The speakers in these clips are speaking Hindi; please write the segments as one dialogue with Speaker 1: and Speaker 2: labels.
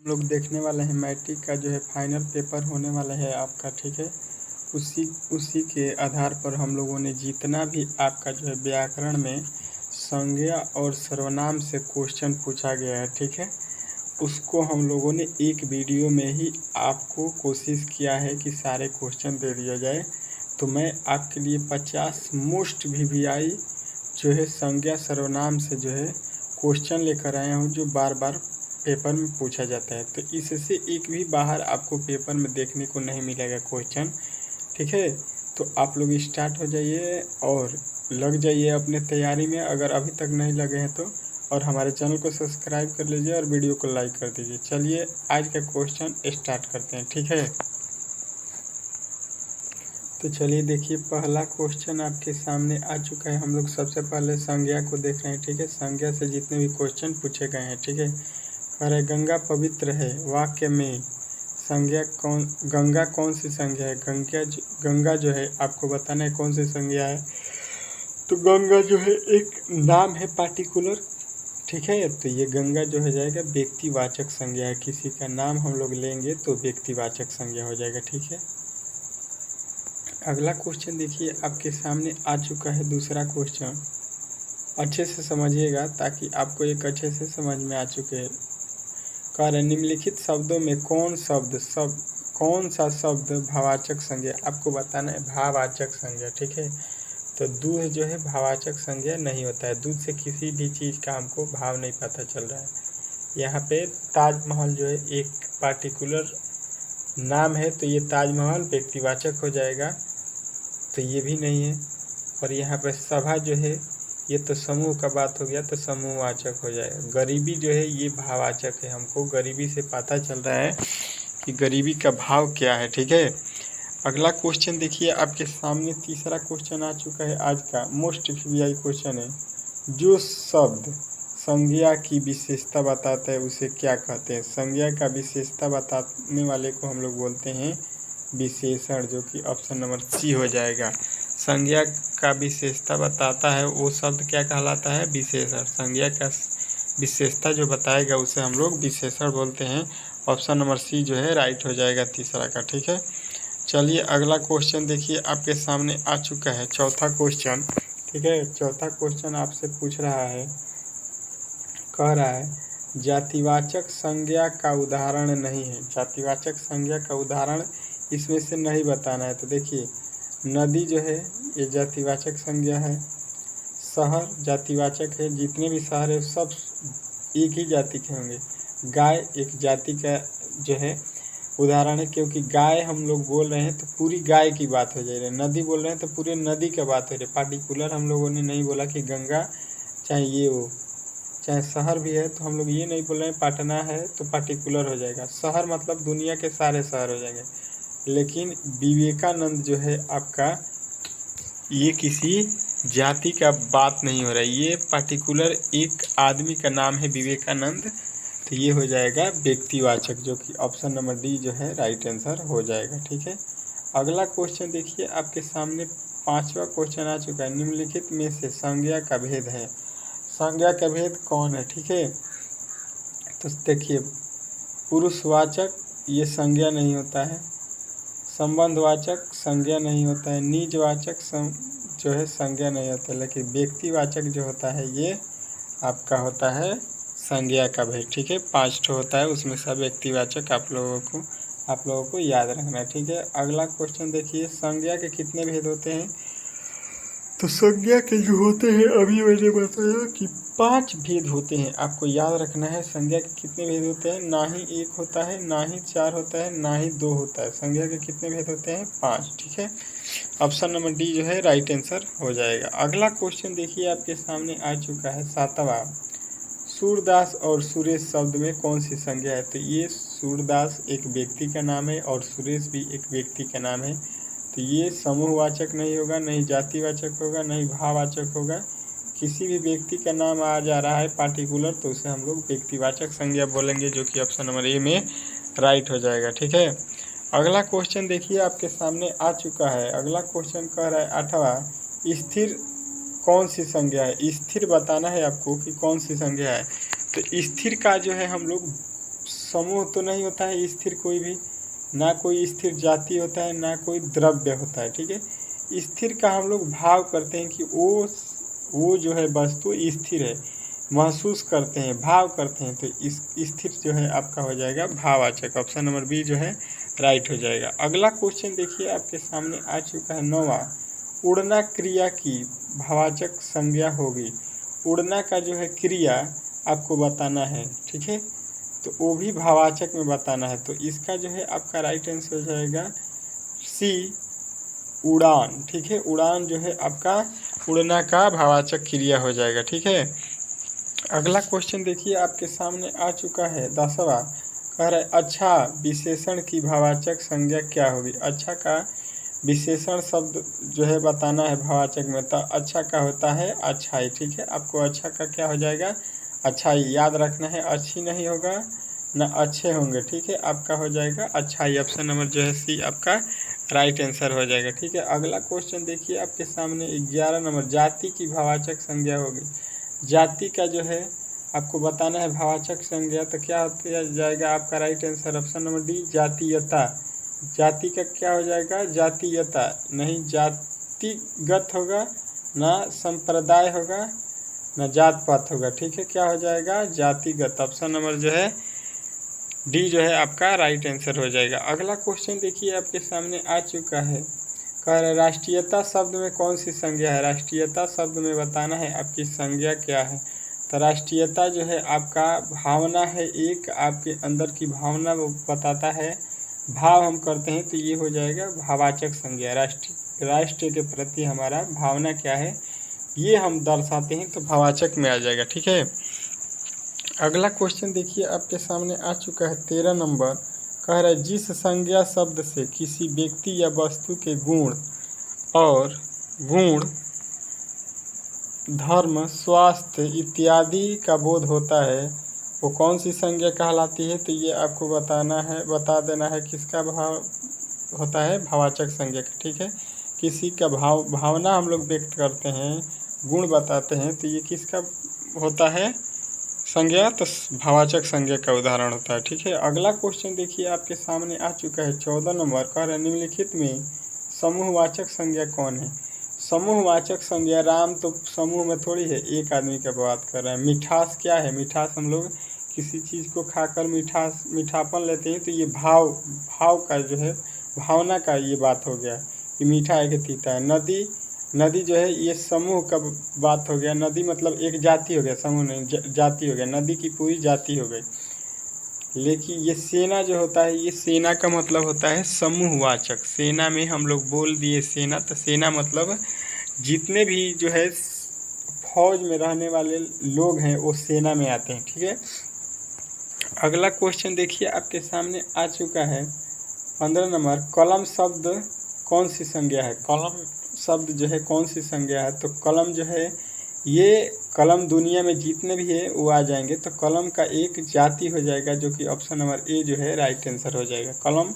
Speaker 1: हम लोग देखने वाले हैं मैट्रिक का जो है फाइनल पेपर होने वाला है आपका, ठीक है। उसी उसी के आधार पर हम लोगों ने जितना भी आपका जो है व्याकरण में संज्ञा और सर्वनाम से क्वेश्चन पूछा गया है, ठीक है, उसको हम लोगों ने एक वीडियो में ही आपको कोशिश किया है कि सारे क्वेश्चन दे दिया जाए। तो मैं आपके लिए 50 मोस्ट वीवीआई जो है संज्ञा सर्वनाम से जो है क्वेश्चन लेकर आया हूँ, जो बार बार पेपर में पूछा जाता है। तो इससे एक भी बाहर आपको पेपर में देखने को नहीं मिलेगा क्वेश्चन, ठीक है। तो आप लोग स्टार्ट हो जाइए और लग जाइए अपने तैयारी में, अगर अभी तक नहीं लगे हैं तो। और हमारे चैनल को सब्सक्राइब कर लीजिए और वीडियो को लाइक कर दीजिए। चलिए आज का क्वेश्चन स्टार्ट करते हैं, ठीक है। तो चलिए देखिए, पहला क्वेश्चन आपके सामने आ चुका है। हम लोग सबसे पहले संज्ञा को देख रहे हैं, ठीक है। संज्ञा से जितने भी क्वेश्चन पूछे गए हैं, ठीक है। कह रहे गंगा पवित्र है, वाक्य में संज्ञा गंगा कौन सी संज्ञा है। गंगा जो है आपको बताना है कौन सी संज्ञा है। तो गंगा जो है एक नाम है पार्टिकुलर, ठीक है। तो ये गंगा जो हो जाएगा व्यक्तिवाचक संज्ञा है। किसी का नाम हम लोग लेंगे तो व्यक्तिवाचक संज्ञा हो जाएगा, ठीक है। अगला क्वेश्चन देखिए आपके सामने आ चुका है, दूसरा क्वेश्चन। अच्छे से समझिएगा ताकि आपको एक अच्छे से समझ में आ चुके हैं। कह रहे निम्नलिखित शब्दों में कौन सा शब्द भाववाचक संज्ञा, आपको बताना है भाववाचक संज्ञा, ठीक है। तो दूध जो है भाववाचक संज्ञा नहीं होता है। दूध से किसी भी चीज़ का हमको भाव नहीं पता चल रहा है। यहाँ पे ताजमहल जो है एक पार्टिकुलर नाम है, तो ये ताजमहल व्यक्तिवाचक हो जाएगा, तो ये भी नहीं है। और यहाँ पे सभा जो है ये तो समूह का बात हो गया, तो समूहवाचक हो जाएगा। गरीबी जो है ये भाववाचक है, हमको गरीबी से पता चल रहा है कि गरीबी का भाव क्या है, ठीक है। अगला क्वेश्चन देखिए आपके सामने, तीसरा क्वेश्चन आ चुका है आज का मोस्ट वीवीआई क्वेश्चन है। जो शब्द संज्ञा की विशेषता बताता है उसे क्या कहते हैं। संज्ञा का विशेषता बताने वाले को हम लोग बोलते हैं विशेषण, जो कि ऑप्शन नंबर सी हो जाएगा। संज्ञा का विशेषता बताता है वो शब्द क्या कहलाता है, विशेषण। संज्ञा का विशेषता जो बताएगा उसे हम लोग विशेषण बोलते हैं। ऑप्शन नंबर सी जो है राइट हो जाएगा तीसरा का, ठीक है। चलिए अगला क्वेश्चन देखिए आपके सामने आ चुका है, चौथा क्वेश्चन, ठीक है। चौथा क्वेश्चन आपसे पूछ रहा है, कह रहा है जातिवाचक संज्ञा का उदाहरण नहीं है। जातिवाचक संज्ञा का उदाहरण इसमें से नहीं बताना है। तो देखिए नदी जो है ये जातिवाचक संज्ञा है। शहर जातिवाचक है, जितने भी शहर है सब एक ही जाति के होंगे। गाय एक जाति का जो है उदाहरण है, क्योंकि गाय हम लोग बोल रहे हैं तो पूरी गाय की बात हो जा रही है। नदी बोल रहे हैं तो पूरे नदी की बात हो रही है। पार्टिकुलर हम लोगों ने नहीं बोला कि गंगा चाहे ये हो, चाहे शहर भी है तो हम लोग ये नहीं बोल रहे हैं पटना है तो पार्टिकुलर हो जाएगा। शहर मतलब दुनिया के सारे शहर हो जाएंगे। लेकिन विवेकानंद जो है आपका, ये किसी जाति का बात नहीं हो रहा है, ये पार्टिकुलर एक आदमी का नाम है विवेकानंद। तो ये हो जाएगा व्यक्तिवाचक, जो कि ऑप्शन नंबर डी जो है राइट आंसर हो जाएगा, ठीक है। अगला क्वेश्चन देखिए आपके सामने, पांचवा क्वेश्चन आ चुका है। निम्नलिखित में से संज्ञा का भेद है। संज्ञा का भेद कौन है, ठीक है। तो देखिए पुरुषवाचक ये संज्ञा नहीं होता है, संबंधवाचक संज्ञा नहीं होता है, निजवाचक जो है संज्ञा नहीं होता है, लेकिन व्यक्तिवाचक जो होता है ये आपका होता है संज्ञा का भेद, ठीक है। 5 ठो होता है, उसमें सब व्यक्तिवाचक आप लोगों को याद रखना है, ठीक है। अगला क्वेश्चन देखिए, संज्ञा के कितने भेद होते हैं। तो संज्ञा के जो होते हैं अभी मैंने बताया कि 5 भेद होते हैं, आपको याद रखना है। संज्ञा के कितने भेद होते हैं, ना ही 1 होता है, ना ही 4 होता है, ना ही 2 होता है। संज्ञा के कितने भेद होते हैं, 5, ठीक है। ऑप्शन नंबर डी जो है राइट आंसर हो जाएगा। अगला क्वेश्चन देखिए आपके सामने आ चुका है, 7वां। सूरदास और सुरेश शब्द में कौन सी संज्ञा है। तो ये सूरदास एक व्यक्ति का नाम है और सुरेश भी एक व्यक्ति का नाम है। तो ये समूहवाचक नहीं होगा, नहीं जातिवाचक होगा, नहीं भाववाचक होगा। किसी भी व्यक्ति का नाम आ जा रहा है पार्टिकुलर तो उसे हम लोग व्यक्तिवाचक संज्ञा बोलेंगे, जो कि ऑप्शन नंबर ए में राइट हो जाएगा, ठीक है। अगला क्वेश्चन देखिए आपके सामने आ चुका है। अगला क्वेश्चन कह रहा है 8वां, स्थिर कौन सी संज्ञा है। स्थिर बताना है आपको कि कौन सी संज्ञा है। तो स्थिर का जो है हम लोग समूह तो नहीं होता है स्थिर कोई भी, ना कोई स्थिर जाति होता है, ना कोई द्रव्य होता है। ठीक है, स्थिर का हम लोग भाव करते हैं कि वो जो है वस्तु स्थिर है, महसूस करते हैं, भाव करते हैं, तो इस स्थिर जो है आपका हो जाएगा भाववाचक। ऑप्शन नंबर बी जो है राइट हो जाएगा। अगला क्वेश्चन देखिए आपके सामने आ चुका है 9वां, उड़ना क्रिया की भाववाचक संज्ञा होगी। उड़ना का जो है क्रिया आपको बताना है। ठीक है, तो वो भी भाववाचक में बताना है, तो इसका जो है आपका राइट आंसर हो जाएगा सी, उड़ान। ठीक है, उड़ान जो है आपका उड़ना का भाववाचक क्रिया हो जाएगा। ठीक है, अगला क्वेश्चन देखिए आपके सामने आ चुका है 10वां, कह रहा है अच्छा विशेषण की भाववाचक संज्ञा क्या होगी। अच्छा का विशेषण शब्द जो है बताना है भाववाचक में, तो अच्छा का होता है अच्छाई। ठीक है, आपको अच्छा का क्या हो जाएगा अच्छाई, याद रखना है, अच्छी नहीं होगा ना अच्छे होंगे। ठीक है, आपका हो जाएगा अच्छाई। ऑप्शन नंबर जो है सी आपका राइट आंसर हो जाएगा। ठीक है, अगला क्वेश्चन देखिए आपके सामने 11 नंबर, जाति की भाववाचक संज्ञा होगी। जाति का जो है आपको बताना है भाववाचक संज्ञा, तो क्या होता जाएगा आपका right answer option number D, जातीयता। जाति का क्या हो जाएगा जातीयता, नहीं जातिगत होगा, ना संप्रदाय होगा, ना जात पात होगा। ठीक है, क्या हो जाएगा जातिगत। ऑप्शन नंबर जो है डी जो है आपका राइट आंसर हो जाएगा। अगला क्वेश्चन देखिए आपके सामने आ चुका है, कह रहा है राष्ट्रीयता शब्द में कौन सी संज्ञा है। राष्ट्रीयता शब्द में बताना है आपकी संज्ञा क्या है। तो राष्ट्रीयता जो है आपका भावना है, एक आपके अंदर की भावना वो बताता है, भाव हम करते हैं, तो ये हो जाएगा भाववाचक संज्ञा। राष्ट्र के प्रति हमारा भावना क्या है ये हम दर्शाते हैं, तो भाववाचक में आ जाएगा। ठीक है, अगला क्वेश्चन देखिए आपके सामने आ चुका है 13 नंबर, कह रहा है जिस संज्ञा शब्द से किसी व्यक्ति या वस्तु के गुण और गुण, धर्म, स्वास्थ्य इत्यादि का बोध होता है वो कौन सी संज्ञा कहलाती है। तो ये आपको बता देना है किसका भाव होता है भाववाचक संज्ञा का। ठीक है, किसी का भावना हम लोग व्यक्त करते हैं, गुण बताते हैं, तो ये किसका होता है संज्ञा, तो भाववाचक संज्ञा का उदाहरण होता है। ठीक है, अगला क्वेश्चन देखिए आपके सामने आ चुका है 14 नंबर, कह रहे निम्नलिखित में समूहवाचक संज्ञा कौन है। समूहवाचक संज्ञा, राम तो समूह में थोड़ी है, एक आदमी का बात कर रहे हैं। मिठास क्या है, मिठास हम लोग किसी चीज़ को खाकर मीठापन लेते हैं, तो ये भाव का जो है भावना का ये बात हो गया कि मीठा है कि तीता है। नदी जो है ये समूह का बात हो गया, नदी मतलब एक जाति हो गया, समूह नहीं जाति हो गया, नदी की पूरी जाति हो गई। लेकिन ये सेना जो होता है, ये सेना का मतलब होता है समूहवाचक। सेना में हम लोग बोल दिए सेना, तो सेना मतलब जितने भी जो है फौज में रहने वाले लोग हैं वो सेना में आते हैं। ठीक है, अगला क्वेश्चन देखिए आपके सामने आ चुका है 15 नंबर, कलम शब्द कौन सी संज्ञा है। कलम शब्द जो है कौन सी संज्ञा है, तो कलम जो है ये कलम दुनिया में जितने भी है वो आ जाएंगे, तो कलम का एक जाति हो जाएगा, जो कि ऑप्शन नंबर ए जो है राइट आंसर हो जाएगा। कलम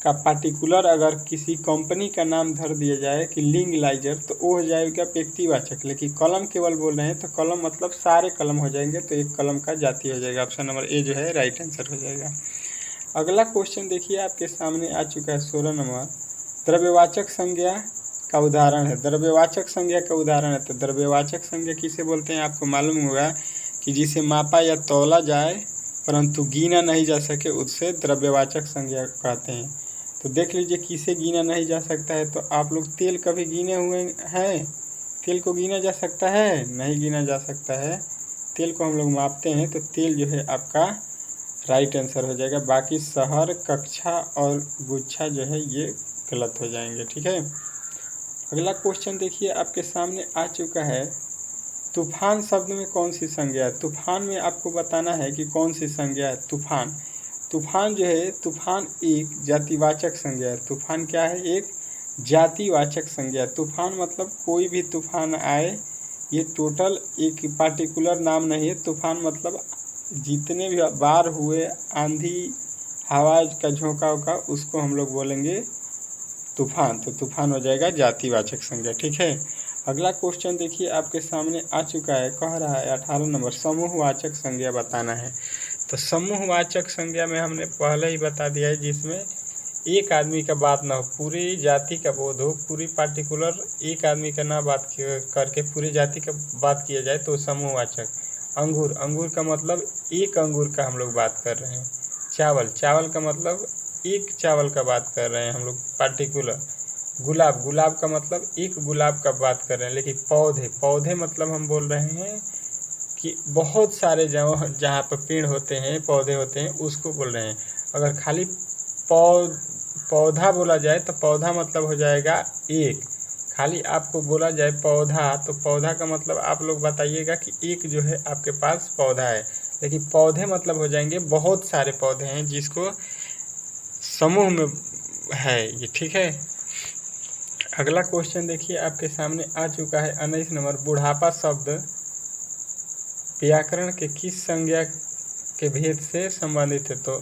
Speaker 1: का पार्टिकुलर अगर किसी कंपनी का नाम धर दिया जाए कि लिंगलाइजर, तो वो हो जाएगा व्यक्तिवाचक, लेकिन कलम केवल बोल रहे हैं तो कलम मतलब सारे कलम हो जाएंगे, तो एक कलम का जाति हो जाएगा। ऑप्शन नंबर ए जो है राइट आंसर हो जाएगा। अगला क्वेश्चन देखिए आपके सामने आ चुका है 16 नंबर, द्रव्यवाचक संज्ञा का उदाहरण है। द्रव्यवाचक संज्ञा का उदाहरण है, तो द्रव्यवाचक संज्ञा किसे बोलते हैं आपको मालूम होगा कि जिसे मापा या तौला जाए परंतु गिना नहीं जा सके, उससे द्रव्यवाचक संज्ञा कहते हैं। तो देख लीजिए किसे गिना नहीं जा सकता है, तो आप लोग तेल कभी गिने हुए हैं। तेल को गिना जा सकता है, नहीं गिना जा सकता है। तेल को हम लोग मापते हैं, तो तेल जो है आपका राइट आंसर हो जाएगा। बाकी शहर, कक्षा और गुच्छा जो है ये गलत हो जाएंगे। ठीक है, अगला क्वेश्चन देखिए आपके सामने आ चुका है, तूफान शब्द में कौन सी संज्ञा है। तूफान में आपको बताना है कि कौन सी संज्ञा है। तूफान, तूफान जो है तूफान एक जातिवाचक संज्ञा है। तूफान क्या है, एक जातिवाचक संज्ञा। तूफान मतलब कोई भी तूफान आए, ये टोटल एक पार्टिकुलर नाम नहीं है। तूफान मतलब जितने भी बार हुए आंधी हवा का झोंका का, उसको हम लोग बोलेंगे तूफान, तो तूफान हो जाएगा जातिवाचक संज्ञा। ठीक है, अगला क्वेश्चन देखिए आपके सामने आ चुका है, कह रहा है 18 नंबर, समूहवाचक संज्ञा बताना है। तो समूहवाचक संज्ञा में हमने पहले ही बता दिया है, जिसमें एक आदमी का बात ना हो, पूरी जाति का बोध हो, पूरी पार्टिकुलर एक आदमी का ना बात करके पूरी जाति का बात किया जाए तो समूहवाचक। अंगूर, अंगूर का मतलब एक अंगूर का हम लोग बात कर रहे हैं। चावल, चावल का मतलब एक चावल का बात कर रहे हैं हम लोग पार्टिकुलर। गुलाब, गुलाब का मतलब एक गुलाब का बात कर रहे हैं। लेकिन पौधे, पौधे मतलब हम बोल रहे हैं कि बहुत सारे जहाँ पर पेड़ होते हैं, पौधे होते हैं, उसको बोल रहे हैं। अगर खाली पौधा बोला जाए तो पौधा मतलब हो जाएगा एक। खाली आपको बोला जाए पौधा तो पौधा का मतलब आप लोग बताइएगा कि एक जो है आपके पास पौधा है। लेकिन पौधे मतलब हो जाएंगे बहुत सारे पौधे हैं जिसको समूह में है ये, ठीक है। अगला क्वेश्चन देखिए आपके सामने आ चुका है 19 नंबर। बुढ़ापा शब्द व्याकरण के किस संज्ञा के भेद से संबंधित है? तो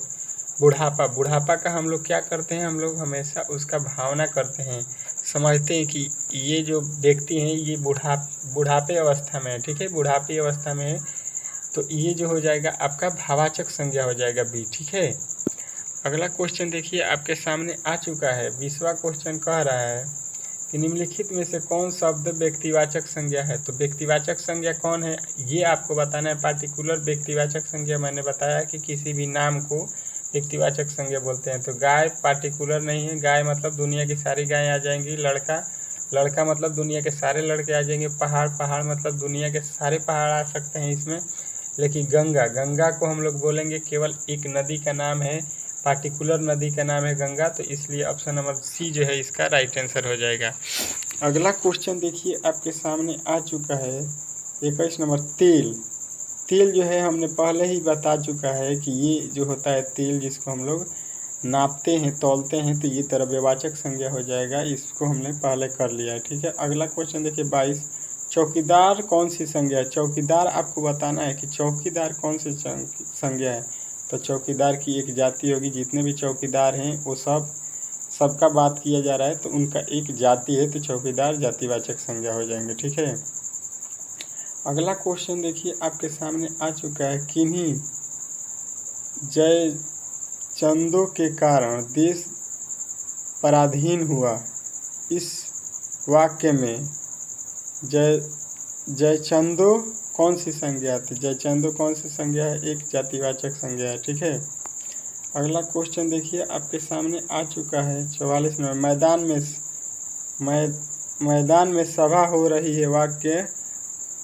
Speaker 1: बुढ़ापा, बुढ़ापा का हम लोग क्या करते हैं, हम लोग हमेशा उसका भावना करते हैं, समझते हैं कि ये जो व्यक्ति हैं ये बुढ़ापे अवस्था में है, ठीक है, बुढ़ापे अवस्था में है। तो ये जो हो जाएगा आपका भावाचक संज्ञा हो जाएगा बी, ठीक है। अगला क्वेश्चन देखिए आपके सामने आ चुका है। 20वां क्वेश्चन कह रहा है कि निम्नलिखित में से कौन शब्द व्यक्तिवाचक संज्ञा है? तो व्यक्तिवाचक संज्ञा कौन है ये आपको बताना है। पार्टिकुलर व्यक्तिवाचक संज्ञा मैंने बताया कि किसी भी नाम को व्यक्तिवाचक संज्ञा बोलते हैं। तो गाय पार्टिकुलर नहीं है, गाय मतलब दुनिया की सारी गायें आ जाएंगी। लड़का, लड़का मतलब दुनिया के सारे लड़के आ जाएंगे। पहाड़, पहाड़ मतलब दुनिया के सारे पहाड़ आ सकते हैं इसमें। लेकिन गंगा, गंगा को हम लोग बोलेंगे केवल एक नदी का नाम है, पार्टिकुलर नदी का नाम है गंगा। तो इसलिए ऑप्शन नंबर सी जो है इसका राइट आंसर हो जाएगा। अगला क्वेश्चन देखिए आपके सामने आ चुका है 21 नंबर। तेल, तेल जो है हमने पहले ही बता चुका है कि ये जो होता है तेल जिसको हम लोग नापते हैं, तौलते हैं, तो ये द्रव्यवाचक संज्ञा हो जाएगा। इसको हमने पहले कर लिया है, ठीक है। अगला क्वेश्चन देखिए 22। चौकीदार कौन सी संज्ञा है? चौकीदार आपको बताना है कि चौकीदार कौन सी संज्ञा है। तो चौकीदार की एक जाति होगी, जितने भी चौकीदार हैं वो सबका बात किया जा रहा है तो उनका एक जाति है, तो चौकीदार जातिवाचक संज्ञा हो जाएंगे, ठीक है। अगला क्वेश्चन देखिए आपके सामने आ चुका है। किन्हीं जय चंदों के कारण देश पराधीन हुआ, इस वाक्य में जयचंदो कौन सी संज्ञा आती है? जयचंदो कौन सी संज्ञा है? एक जातिवाचक संज्ञा है, ठीक है। अगला क्वेश्चन देखिए आपके सामने आ चुका है 44 नंबर। मैदान में सभा हो रही है, वाक्य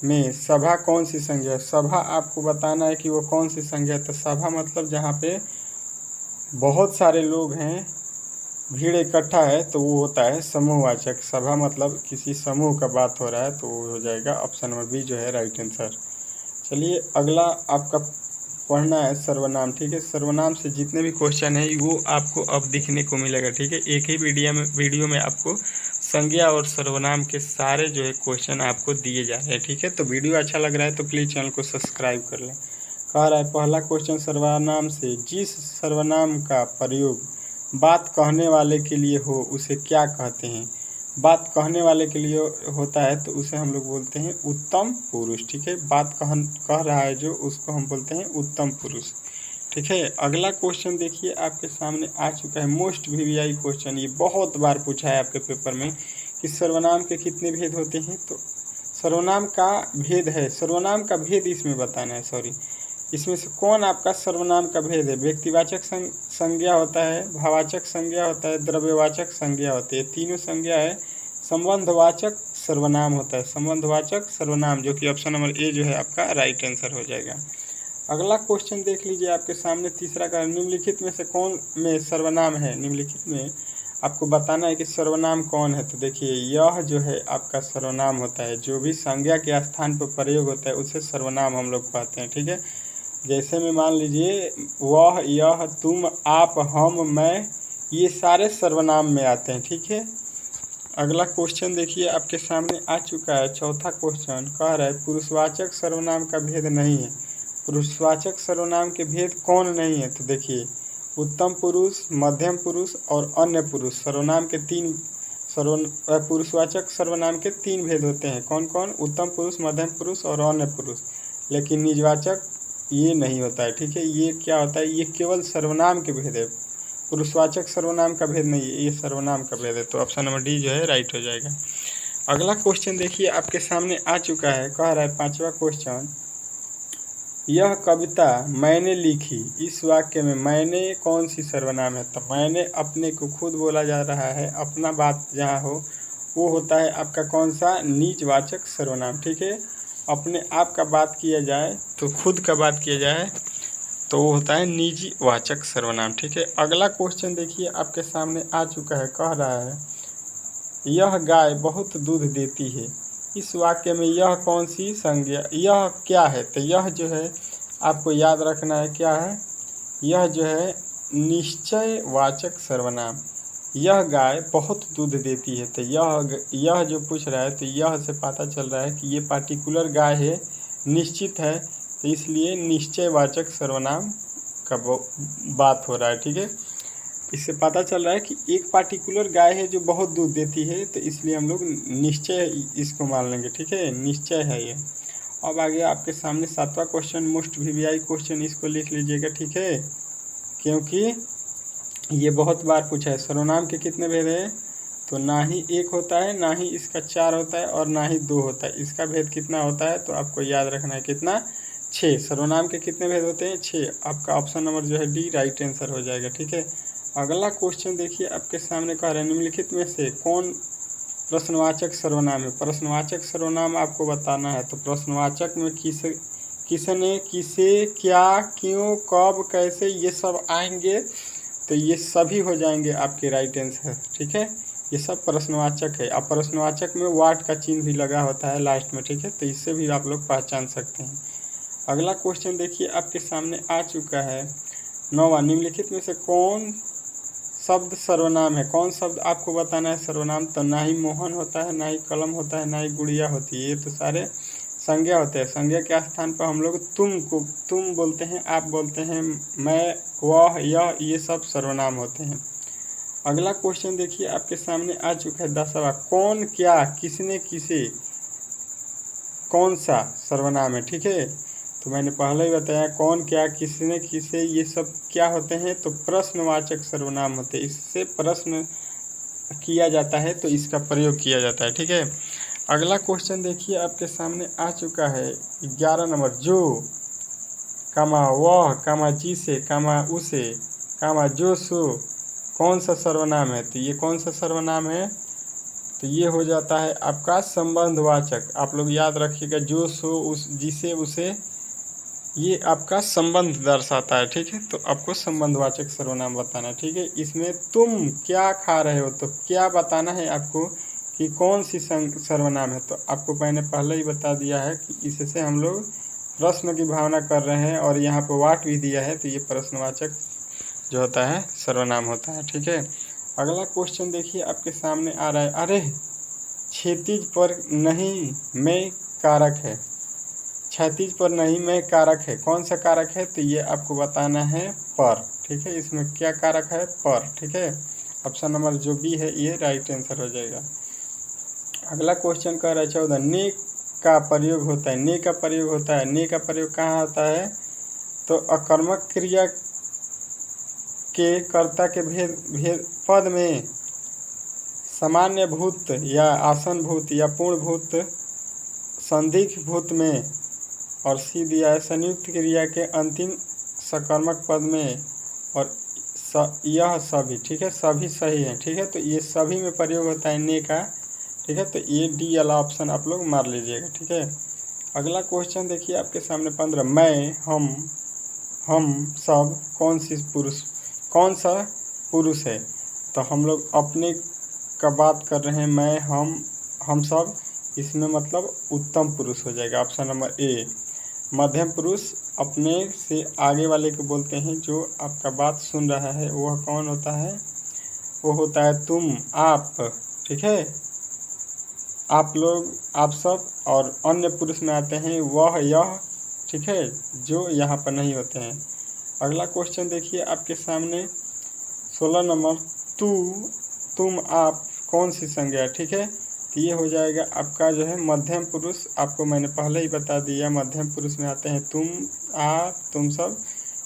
Speaker 1: में सभा कौन सी संज्ञा है? सभा आपको बताना है कि वो कौन सी संज्ञा है। तो सभा मतलब जहाँ पे बहुत सारे लोग हैं, भीड़ इकट्ठा है, तो वो होता है समूहवाचक। सभा मतलब किसी समूह का बात हो रहा है, तो वो हो जाएगा ऑप्शन नंबर बी जो है राइट आंसर। चलिए अगला आपका पढ़ना है सर्वनाम, ठीक है। सर्वनाम से जितने भी क्वेश्चन है वो आपको अब दिखने को मिलेगा, ठीक है। एक ही वीडियो में आपको संज्ञा और सर्वनाम के सारे जो है क्वेश्चन आपको दिए जा रहे हैं, ठीक है। तो वीडियो अच्छा लग रहा है तो प्लीज़ चैनल को सब्सक्राइब कर लें। कह रहा है पहला क्वेश्चन, सर्वनाम से जिस सर्वनाम का प्रयोग बात कहने वाले के लिए हो उसे क्या कहते हैं? बात कहने वाले के लिए होता है तो उसे हम लोग बोलते हैं उत्तम पुरुष, ठीक है। बात कह रहा है जो, उसको हम बोलते हैं उत्तम पुरुष, ठीक है। अगला क्वेश्चन देखिए आपके सामने आ चुका है। मोस्ट वीवीआई क्वेश्चन, ये बहुत बार पूछा है आपके पेपर में कि सर्वनाम के कितने भेद होते हैं। तो सर्वनाम का भेद है, सर्वनाम का भेद इसमें बताना है, सॉरी, इसमें से कौन आपका सर्वनाम का भेद है? व्यक्तिवाचक संज्ञा होता है, भाववाचक संज्ञा होता है, द्रव्यवाचक संज्ञा होती है। तीनों संज्ञा है। संबंधवाचक सर्वनाम होता है, संबंधवाचक सर्वनाम, जो कि ऑप्शन नंबर ए जो है आपका राइट आंसर हो जाएगा। अगला क्वेश्चन देख लीजिए आपके सामने तीसरा का, निम्नलिखित में से कौन में सर्वनाम है? निम्नलिखित में आपको बताना है कि सर्वनाम कौन है। तो देखिए यह जो है आपका सर्वनाम होता है, जो भी संज्ञा के स्थान पर प्रयोग होता है उसे सर्वनाम हम लोग कहते हैं, ठीक है। जैसे में मान लीजिए वह, यह, तुम, आप, हम, मैं, ये सारे सर्वनाम में आते हैं, ठीक है। अगला क्वेश्चन देखिए आपके सामने आ चुका है। चौथा क्वेश्चन कह रहा है पुरुषवाचक सर्वनाम का भेद नहीं है। पुरुषवाचक सर्वनाम के भेद कौन नहीं है? तो देखिए उत्तम पुरुष, मध्यम पुरुष और अन्य पुरुष, सर्वनाम के पुरुषवाचक सर्वनाम के 3 भेद होते हैं। कौन कौन? उत्तम पुरुष, मध्यम पुरुष और अन्य पुरुष। लेकिन निजवाचक ये नहीं होता है, ठीक है। ये क्या होता है, ये केवल सर्वनाम के भेद है, पुरुषवाचक सर्वनाम का भेद नहीं है, ये सर्वनाम का भेद है। तो ऑप्शन नंबर डी जो है राइट हो जाएगा। अगला क्वेश्चन देखिए आपके सामने आ चुका है, कह रहा है 5वां क्वेश्चन, यह कविता मैंने लिखी, इस वाक्य में मैंने कौन सी सर्वनाम है। तो मैंने अपने को खुद बोला जा रहा है, अपना बात जहाँ हो वो होता है आपका कौन सा, निजवाचक सर्वनाम, ठीक है। अपने आप का बात किया जाए तो खुद का बात किया जाए तो वो होता है निजी वाचक सर्वनाम, ठीक है। अगला क्वेश्चन देखिए आपके सामने आ चुका है, कह रहा है यह गाय बहुत दूध देती है, इस वाक्य में यह कौन सी संज्ञा, यह क्या है। तो यह जो है आपको याद रखना है क्या है, यह जो है निश्चय वाचक सर्वनाम। यह गाय बहुत दूध देती है, तो यह जो पूछ रहा है तो यह से पता चल रहा है कि ये पार्टिकुलर गाय है, निश्चित है, तो इसलिए निश्चयवाचक सर्वनाम का बात हो रहा है, ठीक है। इससे पता चल रहा है कि एक पार्टिकुलर गाय है जो बहुत दूध देती है, तो इसलिए हम लोग निश्चय इसको मान लेंगे, ठीक है, निश्चय है ये। अब आगे आपके सामने 7वां क्वेश्चन, मोस्ट वीवीआई क्वेश्चन, इसको लिख लीजिएगा, ठीक है, क्योंकि ये बहुत बार पूछा है। सर्वनाम के कितने भेद हैं, तो ना ही एक होता है, ना ही इसका 4 होता है, और ना ही 2 होता है। इसका भेद कितना होता है, तो आपको याद रखना है कितना, 6। सर्वनाम के कितने भेद होते हैं, 6। आपका ऑप्शन नंबर जो है डी राइट आंसर हो जाएगा, ठीक है। अगला क्वेश्चन देखिए आपके सामने कह रहे हैं निम्नलिखित में से कौन प्रश्नवाचक सर्वनाम है। प्रश्नवाचक सर्वनाम आपको बताना है, तो प्रश्नवाचक में किसने, किसे, क्या, क्यों, कब, कैसे, ये सब आएंगे, तो ये सभी हो जाएंगे आपके राइट आंसर, ठीक है। ये सब प्रश्नवाचक है। अब प्रश्नवाचक में वाट का चिन्ह भी लगा होता है लास्ट में, ठीक है, तो इससे भी आप लोग पहचान सकते हैं। अगला क्वेश्चन देखिए आपके सामने आ चुका है 9वां, निम्नलिखित में से कौन शब्द सर्वनाम है। कौन शब्द आपको बताना है सर्वनाम, तो ना ही मोहन होता है, ना ही कलम होता है, ना ही गुड़िया होती है, ये तो सारे संज्ञा होते हैं। संज्ञा के स्थान पर हम लोग तुम बोलते हैं, आप बोलते हैं, मैं, वह, यह, ये सब सर्वनाम होते हैं। अगला क्वेश्चन देखिए आपके सामने आ चुका है 10वां, कौन, क्या, किसने, किसे, कौन सा सर्वनाम है, ठीक है। तो मैंने पहले ही बताया कौन, क्या, किसने, किसे, ये सब क्या होते हैं, तो प्रश्नवाचक सर्वनाम होते हैं। इससे प्रश्न किया जाता है तो इसका प्रयोग किया जाता है, ठीक है। अगला क्वेश्चन देखिए आपके सामने आ चुका है 11 नंबर, जो, कामा वह, कामा जिसे, कामा उसे, कामा जो सो, कौन सा सर्वनाम है। तो ये कौन सा सर्वनाम है, तो ये हो जाता है आपका संबंधवाचक। आप लोग याद रखिएगा, जो सो, उस, जिसे, उसे, ये आपका संबंध दर्शाता है, ठीक है। तो आपको संबंधवाचक सर्वनाम बताना है, ठीक है। इसमें तुम क्या खा रहे हो, तो क्या बताना है आपको कि कौन सी सर्वनाम है। तो आपको मैंने पहले ही बता दिया है कि इससे हम लोग प्रश्न की भावना कर रहे हैं, और यहाँ पर वाट भी दिया है, तो ये प्रश्नवाचक जो होता है सर्वनाम होता है, ठीक है। अगला क्वेश्चन देखिए आपके सामने आ रहा है, अरे क्षैतिज पर नहीं में कारक है, क्षैतिज पर नहीं में कारक है, कौन सा कारक है, तो ये आपको बताना है पर, ठीक है। इसमें क्या कारक है, पर, ठीक है। ऑप्शन नंबर जो बी है ये राइट आंसर हो जाएगा। अगला क्वेश्चन कह रहा है 14, ने का प्रयोग होता है, ने का प्रयोग होता है, ने का प्रयोग कहाँ होता है, तो अकर्मक क्रिया के कर्ता के भेद पद में सामान्य भूत या आसन भूत या पूर्ण भूत, संदिग्ध भूत में, और सी दिया है संयुक्त क्रिया के अंतिम सकर्मक पद में, और यह सभी, ठीक है, सभी सही है, ठीक है। तो ये सभी में प्रयोग होता है ने का, ठीक है। तो ये डी वाला ऑप्शन आप लोग मार लीजिएगा, ठीक है। अगला क्वेश्चन देखिए आपके सामने 15, मैं, हम सब, कौन सा पुरुष है। तो हम लोग अपने का बात कर रहे हैं, मैं, हम सब, इसमें मतलब उत्तम पुरुष हो जाएगा, ऑप्शन नंबर ए। मध्यम पुरुष अपने से आगे वाले को बोलते हैं, जो आपका बात सुन रहा है वह कौन होता है, वो होता है तुम, आप, ठीक है, आप लोग, आप सब। और अन्य पुरुष में आते हैं वह, यह, ठीक है, जो यहाँ पर नहीं होते हैं। अगला क्वेश्चन देखिए आपके सामने 16 नंबर, तुम, आप, कौन सी संज्ञा है, ठीक है। तो ये हो जाएगा आपका जो है मध्यम पुरुष। आपको मैंने पहले ही बता दिया, मध्यम पुरुष में आते हैं तुम, आप, तुम सब।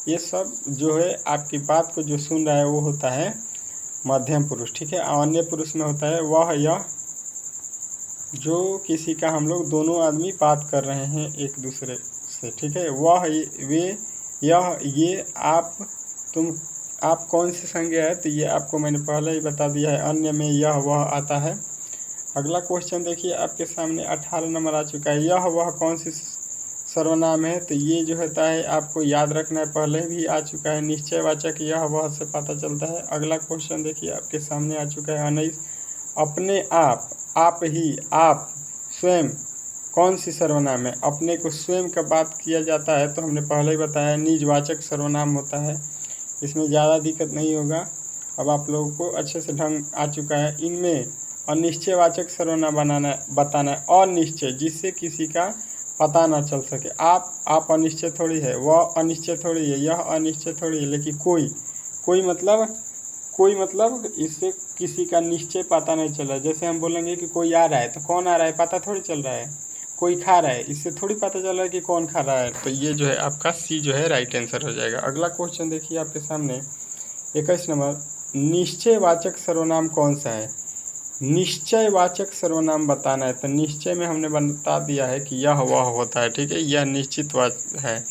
Speaker 1: ये सब जो है आपकी बात को जो सुन रहा है वो होता है मध्यम पुरुष, ठीक है। अन्य पुरुष में होता है वह, यह, जो किसी का हम लोग दोनों आदमी बात कर रहे हैं एक दूसरे से, ठीक है। वह, वे, यह, ये, आप, तुम, आप कौन सी संज्ञा है, तो ये आपको मैंने पहले ही बता दिया है। अन्य में यह वह आता है। अगला क्वेश्चन देखिए आपके सामने 18 नंबर आ चुका है। यह वह कौन सी सर्वनाम है, तो ये जो होता है आपको याद रखना है, पहले भी आ चुका है। निश्चयवाचक यह वह से पता चलता है। अगला क्वेश्चन देखिए आपके सामने आ चुका है 19। अपने आप ही, आप, स्वयं कौन सी सर्वनाम है। अपने को स्वयं का बात किया जाता है तो हमने पहले ही बताया निजवाचक सर्वनाम होता है, इसमें ज़्यादा दिक्कत नहीं होगा। अब आप लोगों को अच्छे से ढंग आ चुका है। इनमें अनिश्चयवाचक सर्वनाम बताना है, अनिश्चय, जिससे किसी का पता ना चल सके। आप अनिश्चय थोड़ी है, वह अनिश्चय थोड़ी है, यह अनिश्चय थोड़ी है, लेकिन कोई मतलब इससे किसी का निश्चय पता नहीं चल रहा है। जैसे हम बोलेंगे कि कोई आ रहा है, तो कौन आ रहा है पता थोड़ी चल रहा है। कोई खा रहा है, इससे थोड़ी पता चल रहा है कि कौन खा रहा है। तो ये जो है आपका सी जो है राइट आंसर हो जाएगा। अगला क्वेश्चन देखिए आपके सामने 21 नंबर। निश्चयवाचक सर्वनाम कौन सा है। निश्चयवाचक सर्वनाम बताना है, तो निश्चय में हमने बता दिया है कि यह वह होता है, ठीक है। यह निश्चित है।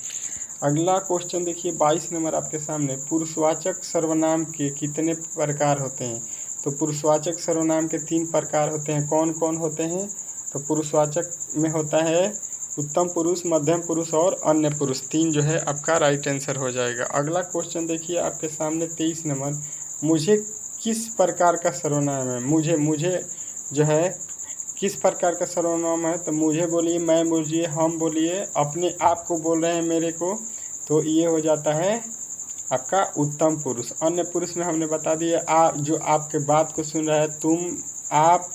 Speaker 1: अगला क्वेश्चन देखिए 22 नंबर आपके सामने। पुरुषवाचक सर्वनाम के कितने प्रकार होते हैं, तो पुरुषवाचक सर्वनाम के 3 प्रकार होते हैं। कौन कौन होते हैं, तो पुरुषवाचक में होता है उत्तम पुरुष, मध्यम पुरुष और अन्य पुरुष। 3 जो है आपका राइट आंसर हो जाएगा। अगला क्वेश्चन देखिए आपके सामने 23 नंबर। मुझे किस प्रकार का सर्वनाम है। मुझे जो है किस प्रकार का सर्वनाम है, तो मुझे बोलिए, मैं बोलिए, हम बोलिए, अपने आप को बोल रहे हैं मेरे को, तो ये हो जाता है आपका उत्तम पुरुष। अन्य पुरुष में हमने बता दिया जो आपके बात को सुन रहा है, तुम, आप,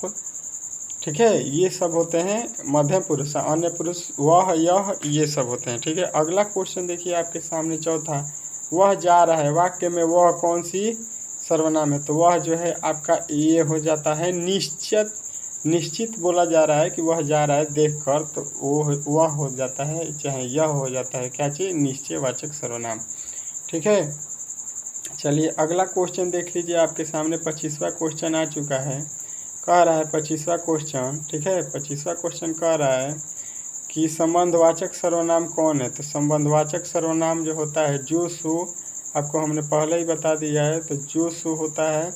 Speaker 1: ठीक है, ये सब होते हैं मध्यम पुरुष। अन्य पुरुष वह, यह, ये सब होते हैं, ठीक है। अगला क्वेश्चन देखिए आपके सामने चौथा। वह जा रहा है, वाक्य में वह कौन सी सर्वनाम है, तो वह जो है आपका ये हो जाता है निश्चित बोला जा रहा है कि वह जा रहा है देखकर, तो वह हो जाता है, चाहे यह हो जाता है क्या चीज़, निश्चयवाचक सर्वनाम, ठीक है। चलिए अगला क्वेश्चन देख लीजिए आपके सामने 25वां क्वेश्चन आ चुका है। कह रहा है 25वां क्वेश्चन, ठीक है, 25वां क्वेश्चन कह रहा है कि संबंधवाचक सर्वनाम कौन है। तो संबंधवाचक सर्वनाम जो होता है जो सो, आपको हमने पहले ही बता दिया है, तो जो सो होता है,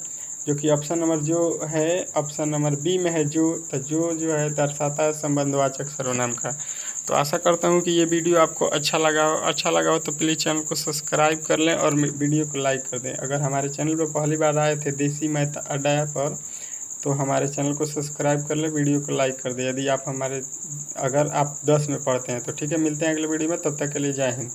Speaker 1: जो कि ऑप्शन नंबर जो है, ऑप्शन नंबर बी में है जो, तो जो है दर्शाता है संबंधवाचक सर्वनाम का। तो आशा करता हूँ कि ये वीडियो आपको अच्छा लगा हो तो प्लीज़ चैनल को सब्सक्राइब कर लें और वीडियो को लाइक कर दें। अगर हमारे चैनल पर पहली बार आए थे देसी मैथ अड्डा पर, तो हमारे चैनल को सब्सक्राइब कर लें, वीडियो को लाइक कर दें। अगर आप 10 में पढ़ते हैं तो ठीक है। मिलते हैं अगले वीडियो में, तब तक के लिए जय हिंद।